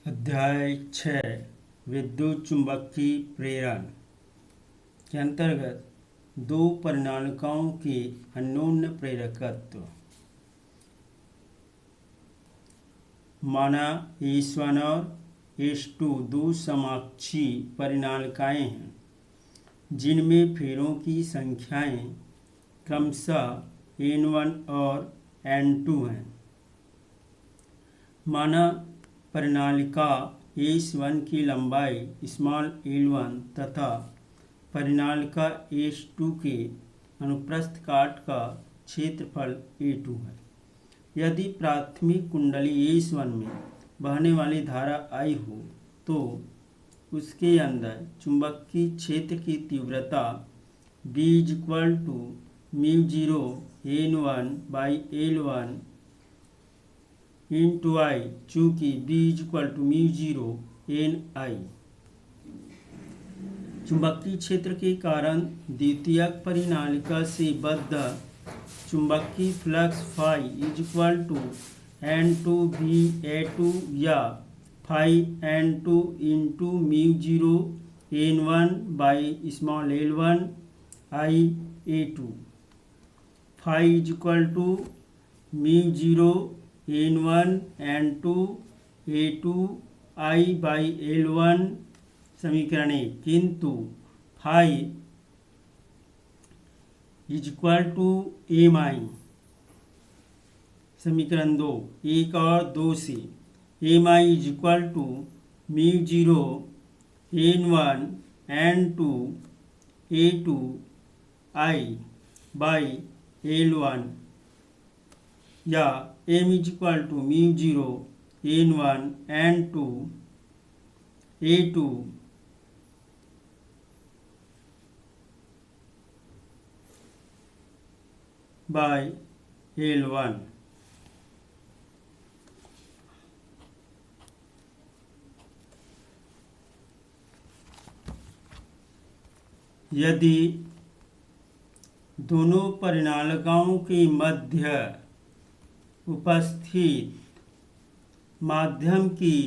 अध्याय 6 विद्युत चुंबकीय प्रेरण के अंतर्गत दो परिनालिकाओं के अन्योन्य प्रेरकत्व। माना S1 और S2 दो समाक्षीय परिनालिकाएं हैं जिनमें फेरों की संख्याएं क्रमशः N1 और N2 हैं। माना परिनालिका S1 की लंबाई l1 तथा परिनालिका S2 के अनुप्रस्थ काट का क्षेत्रफल A2 है। यदि प्राथमिक कुंडली S1 में बहने वाली धारा I हो तो उसके अंदर चुंबकीय क्षेत्र की तीव्रता B μ0 N1/L1 into I, चूँकि B μ0 Ni। चुंबकीय क्षेत्र के कारण द्वितीयक परिनालिका से बद्ध चुंबकीय फ्लक्स phi N2BA2 या phi N2 into μ0 N1/L1 IA2। phi μ0 N1 N2 A2 I/L1 समीकरण 1। किंतु phi Mi समीकरण 2 1 और 2 से Mi μ0 N1 N2 A2 I/L1 या M μ0 N1 N2 A2 L1। यदि दोनों परिनालिकाओं के मध्य उपस्थित माध्यम की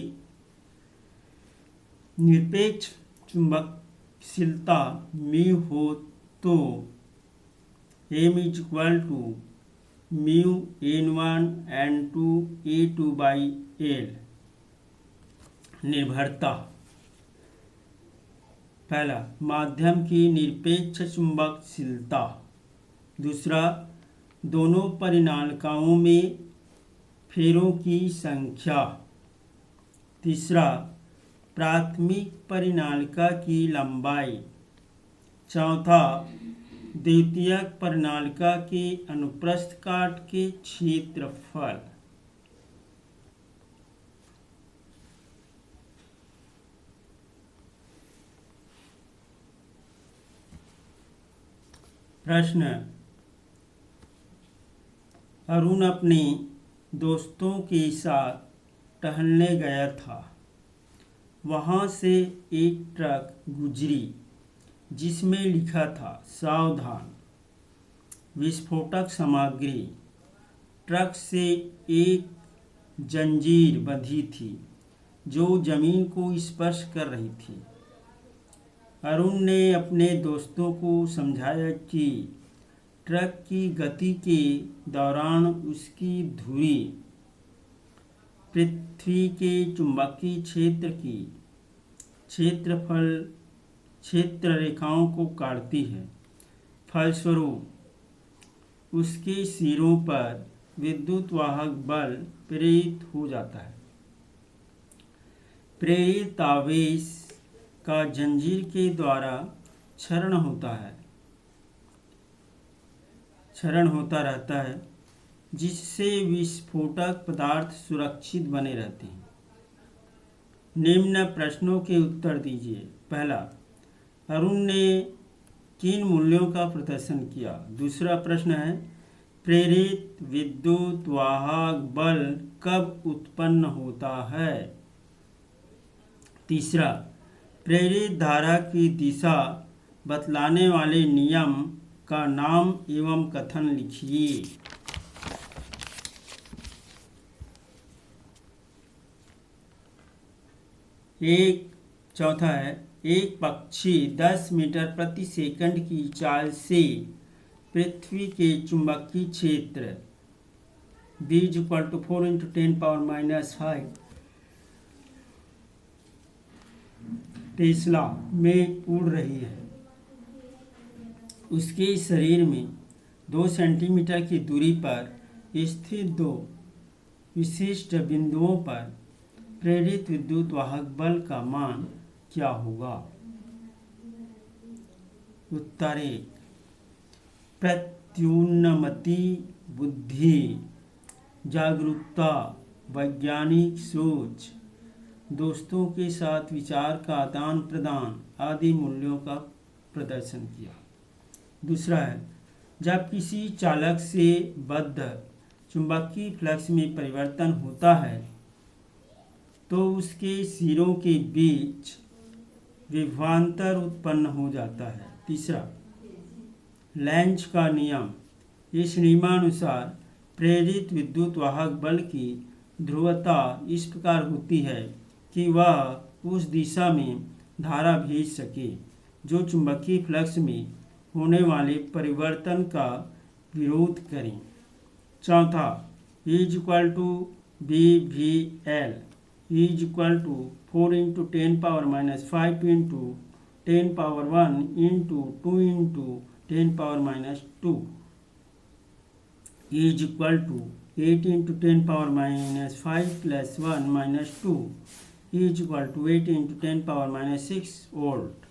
निरपेक्ष चुंबकशीलता μ हो तो M μ N1 N2 A2/L। निर्भरता। पहला, माध्यम की निरपेक्ष चुंबकशीलता। दूसरा, दोनों परिनालिकाओं में फेरों की संख्या। तीसरा, प्राथमिक परिनालिका की लंबाई। चौथा, द्वितीयक परिनालिका के अनुप्रस्थ काट के क्षेत्रफल। प्रश्न। अरुण अपने दोस्तों के साथ टहलने गया था। वहां से एक ट्रक गुजरी जिसमें लिखा था सावधान, विस्फोटक सामग्री। ट्रक से एक जंजीर बंधी थी जो जमीन को स्पर्श कर रही थी। अरुण ने अपने दोस्तों को समझाया कि ट्रक की गति के दौरान उसकी धुरी पृथ्वी के चुंबकीय क्षेत्र की क्षेत्र रेखाओं को काटती है। फलस्वरूप उसके सिरों पर विद्युत वाहक बल प्रेरित हो जाता है। प्रेरित आवेश का जंजीर के द्वारा क्षरण होता रहता है जिससे विस्फोटक पदार्थ सुरक्षित बने रहते हैं। निम्न प्रश्नों के उत्तर दीजिए। पहला, अरुण ने किन मूल्यों का प्रदर्शन किया? दूसरा प्रश्न है, प्रेरित विद्युत वाहक बल कब उत्पन्न होता है? तीसरा, प्रेरित धारा की दिशा बतलाने वाले नियम का नाम एवं कथन लिखिए। एक चौथा है, एक पक्षी 10 मीटर प्रति सेकंड की चाल से पृथ्वी के चुंबकीय क्षेत्र B = 4 × 10⁻⁵ टेस्ला में उड़ रही है। उसके शरीर में 2 सेंटीमीटर की दूरी पर स्थित 2 विशिष्ट बिंदुओं पर प्रेरित विद्युत वाहक बल का मान क्या होगा? उत्तर 1, प्रत्युन्नति, बुद्धि, जागरूकता, वैज्ञानिक सोच, दोस्तों के साथ विचार का आदान प्रदान आदि मूल्यों का प्रदर्शन किया। दूसरा है, जब किसी चालक से बद्ध चुंबकीय फ्लक्स में परिवर्तन होता है तो उसके सिरों के बीच विभवांतर उत्पन्न हो जाता है। तीसरा, लेंज का नियम, इस नियमानुसार प्रेरित विद्युत वाहक बल की ध्रुवता इस प्रकार होती है कि वह उस दिशा में धारा भेज सके जो चुंबकीय फ्लक्स में होने वाले परिवर्तन का विरोध करें। चौथा, E = BVL E = 4 × 10⁻⁵ × 10⁻1 × 2 × 10⁻², E = 8 × 10⁻⁵ + 1 - 2, E = 8 × 10⁻⁶ volt.